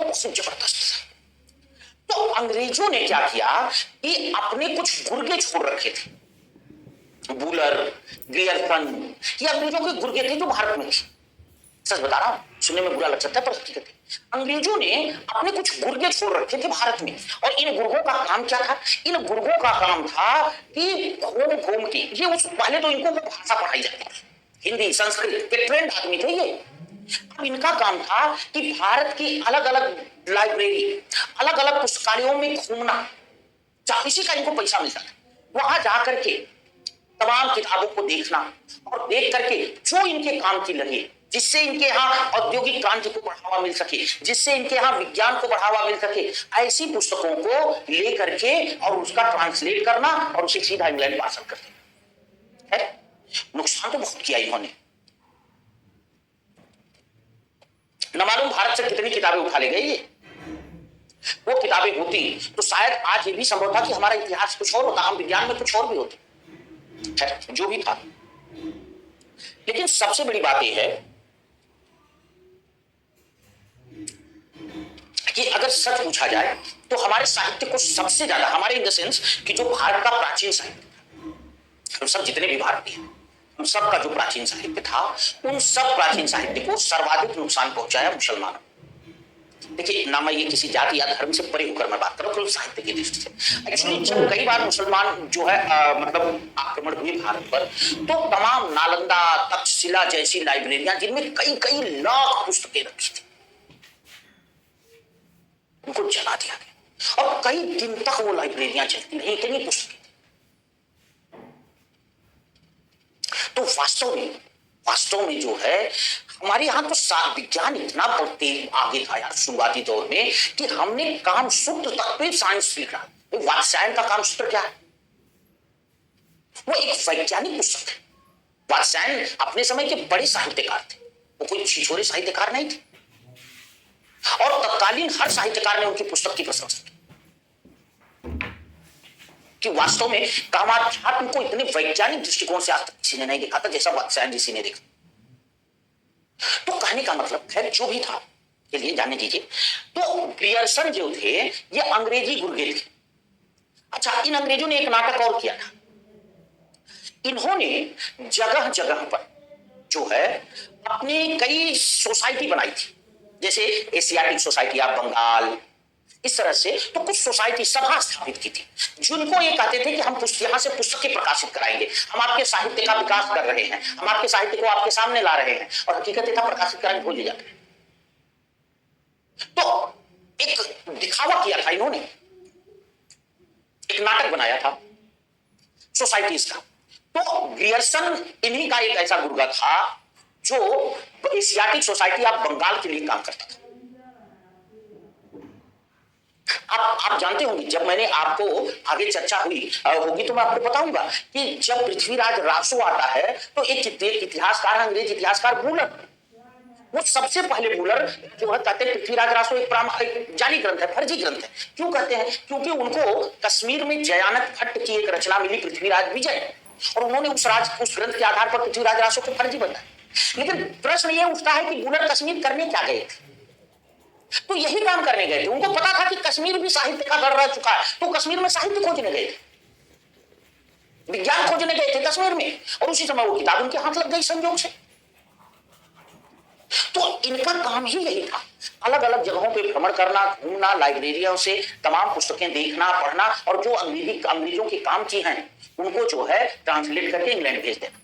बहुत जबरदस्त। तो अंग्रेजों ने क्या किया कि अपने कुछ गुर्गे छोड़ रखे थे, बुलर, ग्रियर्सन, ये अंग्रेजों के गुर्गे थे जो भारत में थे। सच बता रहा हूं, सुनने में बुरा लग सकता है पर हकीकत है। अंग्रेजों ने अपने कुछ गुर्गे छोड़ रखे थे भारत में, और इन गुर्गों का काम क्या था? इन गुर्गों का काम था कि घूम घूम के ये उस पहले तो इनको वो भाषा पढ़ाई जाती थी, हिंदी, संस्कृत, के ट्रेंड आदमी थे ये। अब इनका काम था कि भारत की अलग अलग लाइब्रेरी, अलग अलग पुस्तकालयों में घूमना, इसी का इनको पैसा मिलता था। वहां जाकर के तमाम किताबों को देखना और देख करके जो इनके काम की लगे, जिससे इनके यहाँ औद्योगिक क्रांति को बढ़ावा मिल सके, जिससे इनके यहाँ विज्ञान को बढ़ावा मिल सके, ऐसी पुस्तकों को लेकर के और उसका ट्रांसलेट करना और उसे सीधा इंग्लैंड पास कर देना है। नुकसान तो बहुत किया इन्होंने, न मालूम भारत से कितनी किताबें उठा ले गए ये। वो किताबें होती तो शायद आज ये भी संभव था कि हमारा इतिहास कुछ और होता, हम विज्ञान में कुछ और भी होते, जो भी था। लेकिन सबसे बड़ी बात यह है कि अगर सच पूछा जाए तो हमारे साहित्य को सबसे ज्यादा, हमारे इन द सेंस कि जो भारत का प्राचीन साहित्य, हम सब जितने भी भारतीय हैं, हम सब का जो प्राचीन साहित्य था, उन सब प्राचीन साहित्य को सर्वाधिक नुकसान पहुंचाया मुसलमानों। देखिए ना, मैं ये किसी जाति या धर्म से परे होकर मैं बात कर रहा हूँ, साहित्य की दृष्टि से। एक्चुअली जब कई बार मुसलमान जो है मतलब आक्रमण हुए भारत पर, तो तमाम नालंदा, तक्षशिला जैसी लाइब्रेरियां जिनमें कई कई लाख पुस्तकें रखी थी, उनको जला दिया गया और कई दिन तक वो लाइब्रेरियां चलती रही, इतनी पुस्तकें। तो वास्तव में जो है हमारे यहाँ तो विज्ञान इतना बढ़ते आगे था यार शुरुआती दौर में कि हमने काम सूत्र तक पे साइंस सीखा। वात्स्यायन का काम सूत्र क्या है? वो एक वैज्ञानिक पुस्तक है। वात्स्यायन अपने समय के बड़े साहित्यकार थे, वो कोई छिछोरे साहित्यकार नहीं थे, और तत्कालीन हर साहित्यकार ने उनकी पुस्तक की प्रशंसा की कि वास्तव में कामाध्यात्म को इतने वैज्ञानिक दृष्टिकोण से आज तक किसी ने नहीं देखा था जैसा वात्स्यायन जी ने देखा। तो कहने का मतलब है जो भी था, चलिए जानने दीजिए। तो ग्रियर्सन जो थे ये अंग्रेजी गुर्गे थे। अच्छा, इन अंग्रेजों ने एक नाटक और किया था। इन्होंने जगह जगह पर जो है अपनी कई सोसाइटी बनाई थी, जैसे एशियाटिक सोसाइटी ऑफ बंगाल, इस तरह से। तो कुछ सोसाइटी सभा स्थापित की थी, जिनको ये कहते थे कि हम यहां से पुस्तकें प्रकाशित कराएंगे, हम आपके साहित्य का विकास कर रहे हैं, हम आपके साहित्य को आपके सामने ला रहे हैं, और हकीकत था प्रकाशित कराने भूल जाते। तो एक दिखावा किया था इन्होंने, एक नाटक बनाया था सोसाइटीज का। तो ग्रियर्सन इन्हीं का एक ऐसा गुर्गा था जो एशियाटिक सोसाइटी ऑफ बंगाल के लिए काम करता था। आप जानते होंगे, जब मैंने आपको आगे चर्चा होगी तो मैं आपको बताऊंगा कि जब पृथ्वीराज रासो आता है तो एक इतिहासकार, अंग्रेज इतिहासकार बुलर, वो सबसे पहले बुलर जो है कहते हैं पृथ्वीराज रासो एक जाली ग्रंथ है, फर्जी ग्रंथ है। क्यों कहते हैं? क्योंकि उनको कश्मीर में जयानत भट्ट की एक रचना मिली, पृथ्वीराज विजय, और उन्होंने उस ग्रंथ के आधार पर पृथ्वीराज रासो को फर्जी बताया। लेकिन प्रश्न ये उठता है कि बुलर कश्मीर करने क्या गए थे? तो यही काम करने गए थे। उनको पता था कि कश्मीर भी साहित्य का घर रह चुका है, तो कश्मीर में साहित्य खोजने गए थे, विज्ञान खोजने गए थे कश्मीर में, और उसी समय वो किताब उनके हाथ लग गई संयोग से। तो इनका काम ही यही था, अलग अलग जगहों पे भ्रमण करना, घूमना, लाइब्रेरियों से तमाम पुस्तकें देखना, पढ़ना, और जो अंग्रेजों के काम की हैं उनको जो है ट्रांसलेट करके इंग्लैंड भेज देना।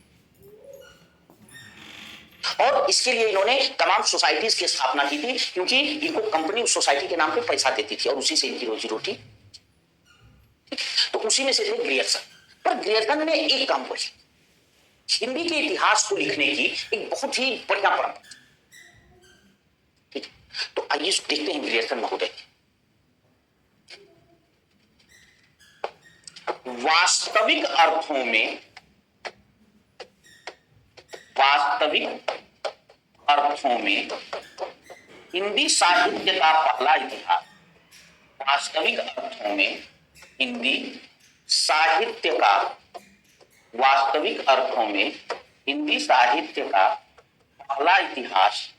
और इसके लिए इन्होंने तमाम सोसाइटीज की स्थापना की थी, क्योंकि इनको कंपनी उस सोसाइटी के नाम पे पैसा देती थी और उसी से इनकी रोजी रोटी। तो उसी में से थे ग्रियर्सन। पर ग्रियर्सन ने एक काम किया, हिंदी के इतिहास को लिखने की एक बहुत ही बढ़िया परंपरा। ठीक, तो आइए देखते हैं ग्रियर्सन महोदय वास्तविक अर्थों में हिंदी साहित्य का पहला इतिहास, वास्तविक अर्थों में हिंदी साहित्य का पहला इतिहास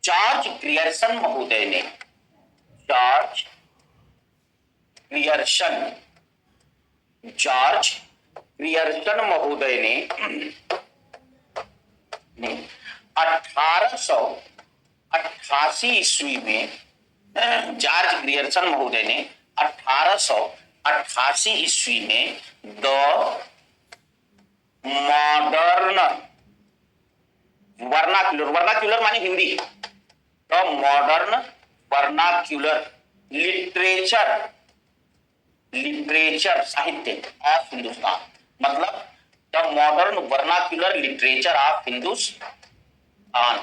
जॉर्ज ग्रियर्सन महोदय ने जॉर्ज ग्रियर्सन, जॉर्ज ग्रियर्सन महोदय ने 1888 ईस्वी में, जॉर्ज ग्रियर्सन महोदय ने 1888 ईस्वी में द मॉडर्न वर्नाक्यूलर, वर्नाक्यूलर माने Hindi, the modern vernacular literature, literature साहित्य ऑफ हिंदुस्तान, मतलब the modern vernacular literature of Hindustan,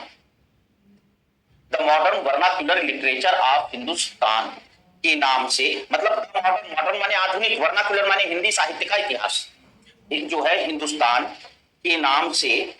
the modern vernacular literature of Hindustan के नाम से, मतलब मॉडर्न, मॉडर्न माने आधुनिक, वर्नाक्यूलर माने हिंदी साहित्य का इतिहास, जो है हिंदुस्तान के नाम से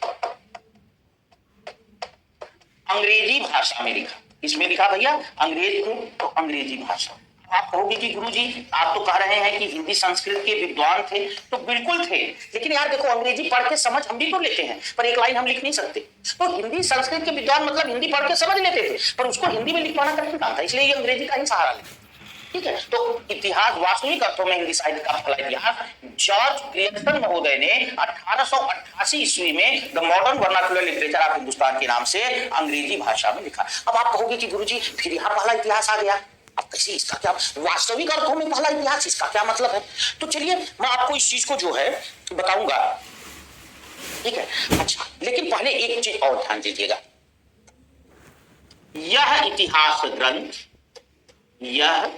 अंग्रेजी भाषा में लिखा। इसमें लिखा भैया अंग्रेज को, तो अंग्रेजी भाषा। आप कहोगे कि गुरुजी आप तो कह रहे हैं कि हिंदी संस्कृत के विद्वान थे, तो बिल्कुल थे, लेकिन यार देखो अंग्रेजी पढ़ के समझ हम भी तो लेते हैं, पर एक लाइन हम लिख नहीं सकते। तो हिंदी संस्कृत के विद्वान मतलब हिंदी पढ़ के समझ लेते थे, पर उसको हिंदी में लिखवाना कठिन काम था, इसलिए ये अंग्रेजी का ही सहारा लेते। ठीक है, तो इतिहास, वास्तविक अर्थों में हिंदी साहित्य का पहला इतिहास जॉर्ज ग्रियर्सन महोदय ने 1888 ईस्वी में the modern vernacular literature of Hindustan के नाम से अंग्रेजी भाषा में लिखा। अब आप कहोगे कि गुरुजी फिर यहाँ पहला इतिहास आ गया, अब कैसे, इसका क्या वास्तविक अर्थों में पहला इतिहास, इसका क्या मतलब है? तो चलिए मैं आपको इस चीज को जो है बताऊंगा, ठीक है। अच्छा, लेकिन पहले एक चीज और ध्यान दीजिएगा, यह इतिहास ग्रंथ, यह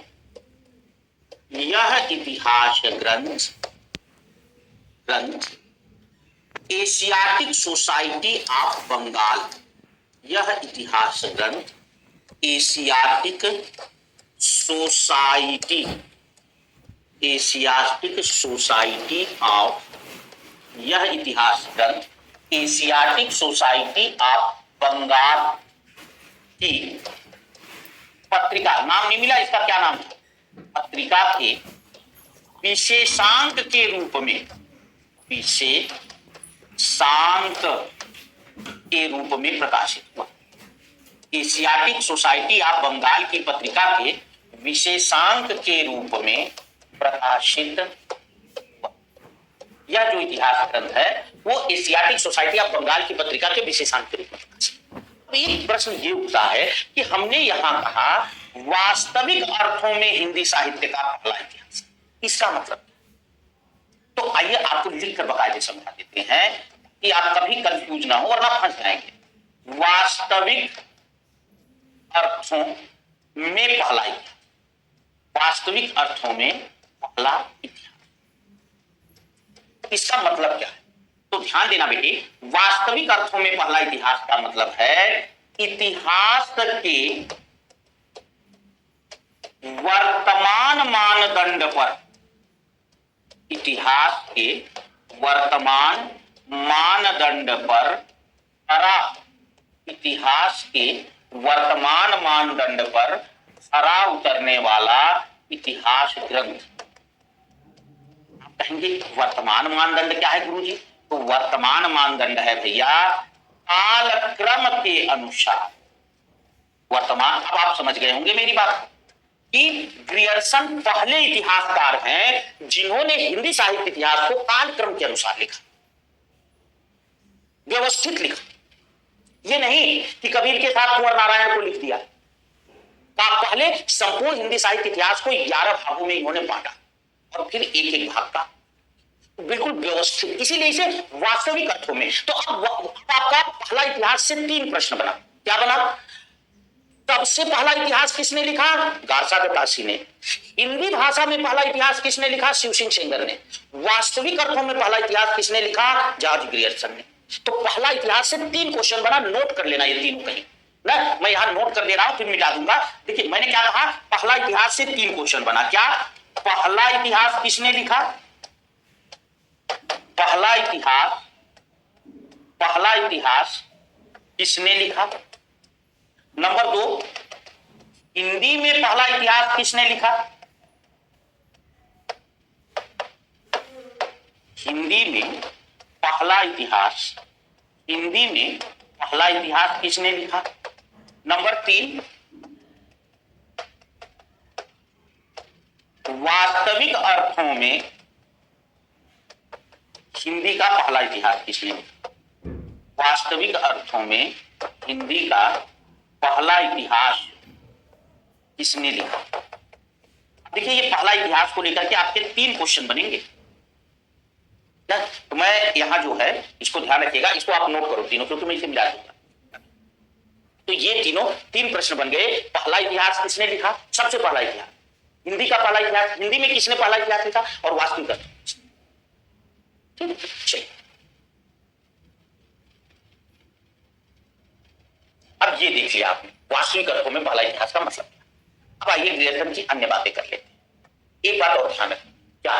इतिहास ग्रंथ एशियाटिक सोसाइटी ऑफ बंगाल, यह इतिहास ग्रंथ Asiatic society, Asiatic society of, यह इतिहास ग्रंथ एशियाटिक सोसाइटी ऑफ बंगाल की पत्रिका, नाम नहीं मिला इसका, क्या नाम था, पत्रिका के विशेषांक के रूप में, विशेषांक के रूप में प्रकाशित हुआ। एशियाटिक सोसाइटी ऑफ बंगाल की पत्रिका के विशेषांक के रूप में प्रकाशित हुआ। यह जो इतिहास ग्रंथ है वो एशियाटिक सोसाइटी ऑफ बंगाल की पत्रिका के विशेषांक के रूप में प्रकाशित। अब एक प्रश्न ये उठता है कि हमने यहां कहा वास्तविक अर्थों में हिंदी साहित्य का पहला इतिहास, इसका मतलब, तो आइए आपको लिखकर बकायदे समझा देते हैं कि आप कभी कंफ्यूज ना हो वरना फंस जाएंगे। वास्तविक अर्थों में पहला इतिहास, वास्तविक अर्थों में पहला इतिहास, इसका मतलब क्या है? तो ध्यान देना बेटी, वास्तविक अर्थों में पहला इतिहास का मतलब है इतिहास के वर्तमान मानदंड पर, इतिहास के वर्तमान मानदंड पर खरा, इतिहास के वर्तमान मानदंड पर खरा उतरने वाला इतिहास ग्रंथ। आप कहेंगे वर्तमान मानदंड क्या है गुरुजी? तो वर्तमान मानदंड है भैया कालक्रम के अनुसार, वर्तमान, अब आप समझ गए होंगे मेरी बात कि ग्रियर्सन पहले इतिहासकार हैं जिन्होंने हिंदी साहित्य इतिहास को कालक्रम के अनुसार लिखा, व्यवस्थित लिखा। ये नहीं कि कबीर के साथ कुंवर नारायण को लिख दिया, पहले संपूर्ण हिंदी साहित्य इतिहास को 11 भागों में इन्होंने बांटा और फिर एक एक भाग का बिल्कुल व्यवस्थित, इसीलिए इसे वास्तविक अर्थों में। तो अब आपका पहला इतिहास से 3 प्रश्न बना। क्या बना? सबसे पहला इतिहास किसने लिखा? गारसा दत्तासी ने। हिंदी भाषा में पहला इतिहास किसने लिखा? शिव सिंह सेंगर ने। वास्तविक अर्थों में पहला इतिहास किसने लिखा? जॉर्ज ग्रियर्सन ने। तो पहला इतिहास से 3 क्वेश्चन बना, नोट कर लेना ये तीनों कहीं ना, मैं यहां नोट कर दे रहा हूं फिर मिटा दूंगा। देखिए मैंने क्या कहा, पहला इतिहास से 3 क्वेश्चन बना। क्या पहला इतिहास किसने लिखा? पहला इतिहास किसने लिखा? नंबर 2, हिंदी में पहला इतिहास किसने लिखा? हिंदी में पहला इतिहास किसने लिखा? नंबर 3, वास्तविक अर्थों में हिंदी का पहला इतिहास किसने लिखा? वास्तविक अर्थों में हिंदी का पहला इतिहास किसने लिखा? देखिए, ये पहला इतिहास को लेकर के आपके 3 क्वेश्चन बनेंगे। तो मैं यहां जो है इसको ध्यान रखिएगा, इसको आप नोट करो तीनों, क्योंकि मैं इसे मिला दूंगा। तो ये तीनों 3 प्रश्न बन गए। पहला इतिहास किसने लिखा? सबसे पहला इतिहास हिंदी का पहला इतिहास, हिंदी में किसने पहला इतिहास लिखा? और वास्तविक अर्थ। ठीक है, चलिए अब ये देख लिया आपने वास्तविक अर्थों में पहला इतिहास का मतलब। अब आइए ग्रियर्सन की अन्य बातें कर लेते हैं। एक बात और ध्यान रखें, क्या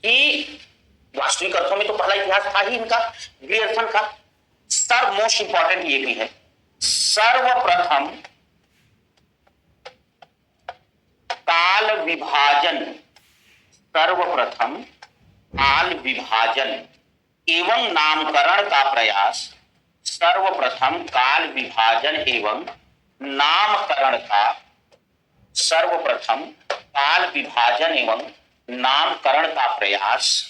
कि वास्तविक अर्थों में तो पहला इतिहास था ही इनका, ग्रियर्सन का। सर मोस्ट इंपॉर्टेंट ये भी है, सर्वप्रथम काल विभाजन, सर्वप्रथम काल विभाजन एवं नामकरण का प्रयास, सर्वप्रथम काल विभाजन एवं नामकरण का, सर्वप्रथम काल विभाजन एवं नामकरण का प्रयास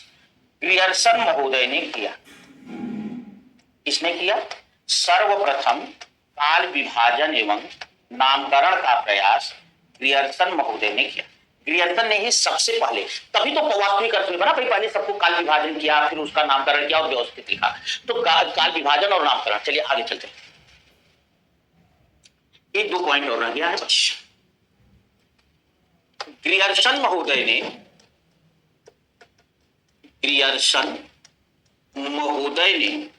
ग्रियर्सन महोदय ने किया। किसने किया? सर्वप्रथम काल विभाजन एवं नामकरण का प्रयास ग्रियर्सन महोदय ने किया। ग्रियर्सन ने ही सबसे पहले, तभी तो वास्तविक अर्थ में बना भाई, पहले सबको काल विभाजन किया, फिर उसका नामकरण किया और व्यवस्थित लिखा। तो काल विभाजन और नामकरण। चलिए आगे चलते हैं, 1-2 पॉइंट और रह गया है बस। ग्रियर्सन महोदय ने, ग्रियर्सन महोदय ने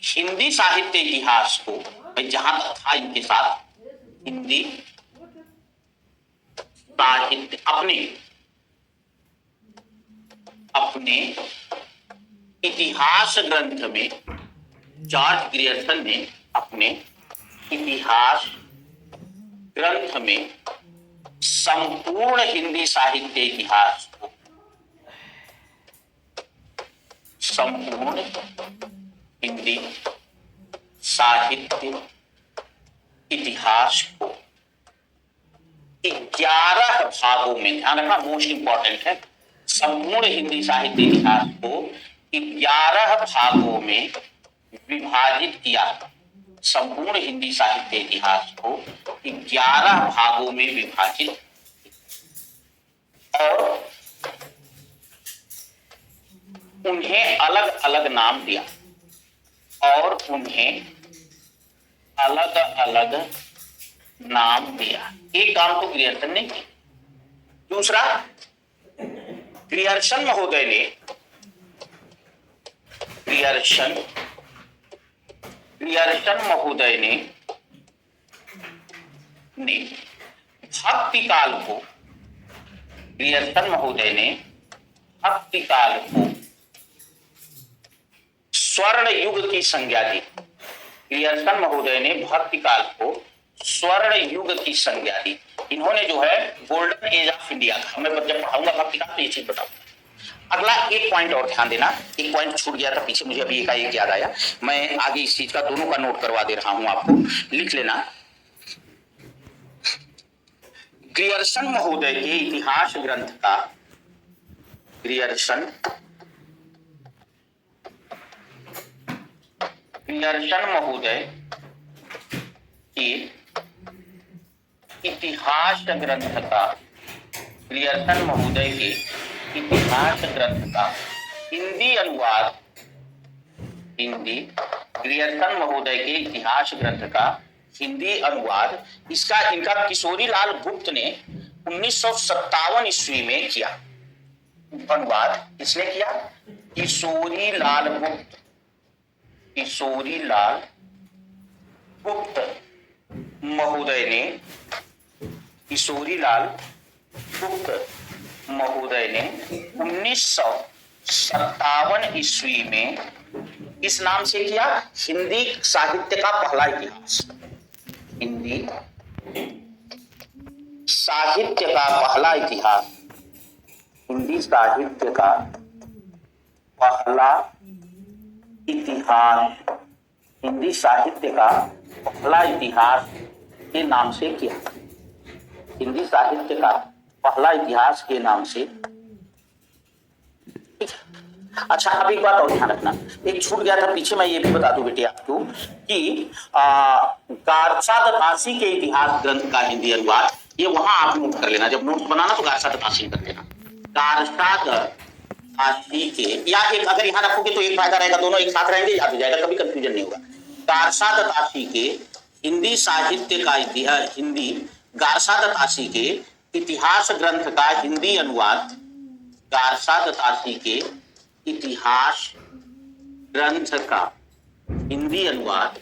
हिंदी साहित्य इतिहास को, जहां तक था इनके साथ, हिंदी साहित्य अपने इतिहास ग्रंथ में, जॉर्ज ग्रियर्सन ने अपने इतिहास ग्रंथ में संपूर्ण हिंदी साहित्य इतिहास को, संपूर्ण हिंदी साहित्य इतिहास को 11 भागों में, ध्यान रखना मोस्ट इंपॉर्टेंट है, संपूर्ण हिंदी साहित्य इतिहास को 11 भागों में विभाजित किया। संपूर्ण हिंदी साहित्य इतिहास को 11 भागों में विभाजित और उन्हें अलग अलग नाम दिया, और उन्हें अलग अलग नाम दिया। एक काम तो ग्रियर्सन ने किया। दूसरा, ग्रियर्सन महोदय ने, ग्रियर्सन महोदय ने भक्ति काल को, ग्रियर्सन महोदय ने भक्ति काल को स्वर्ण युग की संज्ञा दी। ग्रियर्सन महोदय ने भक्ति काल को स्वर्ण युग की संज्ञा दी। इन्होंने जो है गोल्डन एज ऑफ इंडिया का, मैं जब पढ़ाऊंगा भक्ति काल तो ये चीज बताऊंगा। अगला एक पॉइंट और ध्यान देना, एक पॉइंट छूट गया था पीछे, मुझे अभी एक याद आया, मैं आगे इस चीज का दोनों का नोट करवा दे रहा हूं आपको, लिख लेना। ग्रियर्सन महोदय के इतिहास ग्रंथ का, ग्रियर्सन महोदय के इतिहास ग्रंथ का, ग्रियर्सन महोदय के इतिहास ग्रंथ का हिंदी अनुवाद, हिंदी, ग्रियर्सन महोदय के इतिहास ग्रंथ का हिंदी अनुवाद, इसका इनका किशोरीलाल गुप्त ने 1957 ईस्वी में किया। अनुवाद किसने किया? किशोरीलाल गुप्त, किशोरीलाल गुप्त महोदय ने, किशोरीलाल गुप्त महोदय ने 1957 ईस्वी में इस नाम से किया, हिंदी साहित्य का पहला इतिहास, हिंदी साहित्य का पहला इतिहास, हिंदी साहित्य का पहला इतिहास, हिंदी साहित्य का पहला इतिहास के नाम से किया। हिंदी साहित्य का पहला इतिहास के नाम से। अच्छा, अब एक बात और ध्यान रखना, एक छूट गया था पीछे, मैं ये भी बता दूं बेटे आपको कि गारसा दतासी के इतिहास ग्रंथ का हिंदी अनुवाद, ये वहां आप नोट कर लेना, जब नोट बनाना तो गारसा दतासी कर लेना। गारसा दतासी के, या एक अगर यहाँ रखोगे तो एक फायदा रहेगा, दोनों एक साथ रहेंगे, याद हो जाएगा, कभी कंफ्यूजन नहीं होगा। गारसा दतासी के हिंदी साहित्य का इतिहास, हिंदी गारसा दतासी के इतिहास ग्रंथ का हिंदी अनुवाद, गारसा दतासी के इतिहास ग्रंथ का हिंदी अनुवाद,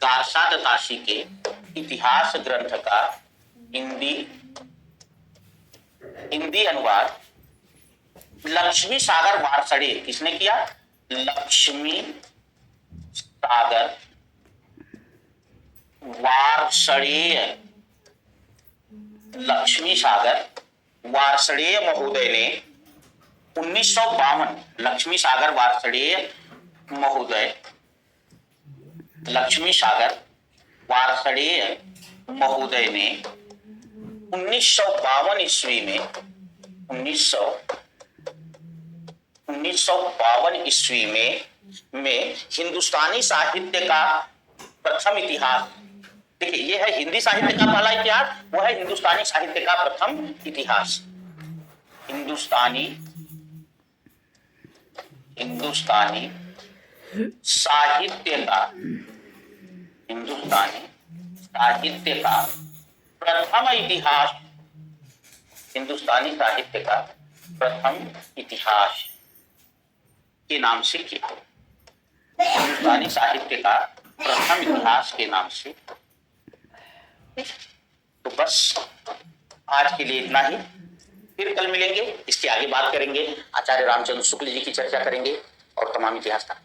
गारसा दतासी के इतिहास ग्रंथ का हिंदी अनुवाद लक्ष्मी सागर वारसड़े, किसने किया? लक्ष्मी सागर वारसड़े, लक्ष्मी सागर वारसड़े महोदय ने 1952, लक्ष्मी सागर वारसड़े महोदय, लक्ष्मी सागर वारसड़े महोदय ने 1952 ईस्वी में 1952 ईस्वी में हिंदुस्तानी साहित्य का प्रथम इतिहास, देखिए ये है हिंदी साहित्य का पहला इतिहास, वो है हिंदुस्तानी साहित्य का प्रथम इतिहास। हिंदुस्तानी साहित्य का, हिंदुस्तानी साहित्य का प्रथम इतिहास, हिंदुस्तानी साहित्य का प्रथम इतिहास के नाम से किया, हिंदुस्तानी साहित्य का प्रथम इतिहास के नाम से। तो बस आज के लिए इतना ही, फिर कल मिलेंगे, इसके आगे बात करेंगे, आचार्य रामचंद्र शुक्ल जी की चर्चा करेंगे और तमाम इतिहास का